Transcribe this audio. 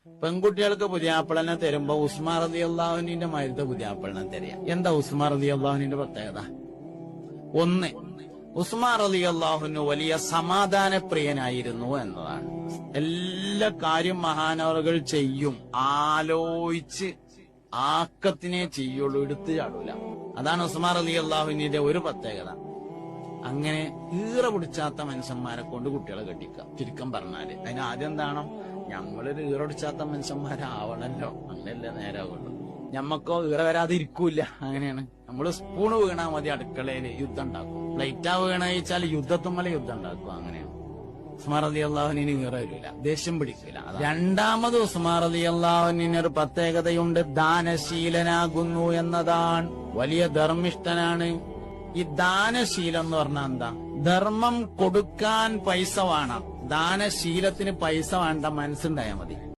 പെൺകുട്ടികൾക്ക് പുതിയാപ്പിളനെ തരുമ്പോ ഉസ്മാൻ റളിയല്ലാഹുവിന്റെ മരുത്തെ പുതിയാപ്പിളനെ തരിക. എന്താ ഉസ്മാൻ റളിയല്ലാഹുവിന്റെ പ്രത്യേകത? ഒന്ന്, ഉസ്മാൻ റളിയല്ലാഹുവിന് വലിയ സമാധാനപ്രിയനായിരുന്നു എന്നതാണ്. എല്ലാ കാര്യം മഹാനവറുകൾ ചെയ്യും, ആലോചിച്ച് ആക്കത്തിനെ ചെയ്യുള്ളൂ, എടുത്തു ചാടൂല. അതാണ് ഉസ്മാൻ റളിയല്ലാഹുവിന്റെ ഒരു പ്രത്യേകത. അങ്ങനെ ഈറ പിടിച്ചാത്ത മനുഷ്യന്മാരെ കൊണ്ട് കുട്ടികളെ കെട്ടിക്കുക. ചുരുക്കം പറഞ്ഞാല് അതിന് ആദ്യം എന്താണോ, ഞമ്മളൊരു ഈറ പിടിച്ചാത്ത മനുഷ്യന്മാരാവണല്ലോ, അങ്ങനെയല്ലേ നേരാവുള്ളൂ. ഞമ്മക്കോ ഈറ വരാതെ ഇരിക്കൂല. അങ്ങനെയാണ്. നമ്മള് സ്പൂണ് വീണാ മതി അടുക്കളയില് യുദ്ധം ഉണ്ടാക്കും, പ്ലേറ്റാ വീണാച്ചാൽ യുദ്ധത്തുമ്മല യുദ്ധം ഉണ്ടാക്കും. അങ്ങനെയാണ്. ഉസ്മാൻ റളിയല്ലാഹുവിന് ഈറ വരില്ല, ദേഷ്യം പിടിക്കില്ല. രണ്ടാമത് ഉസ്മാൻ റളിയല്ലാഹുവിന് ഒരു പ്രത്യേകതയുണ്ട്, ദാനശീലനാകുന്നു എന്നതാണ്. വലിയ ധർമ്മിഷ്ഠനാണ്. ഈ ദാനശീലം എന്ന് പറഞ്ഞാൽ എന്താ? ധർമ്മം കൊടുക്കാൻ പൈസ വേണം, ദാനശീലത്തിന് പൈസ വേണ്ട, മനസ്സുണ്ടായാൽ മതി.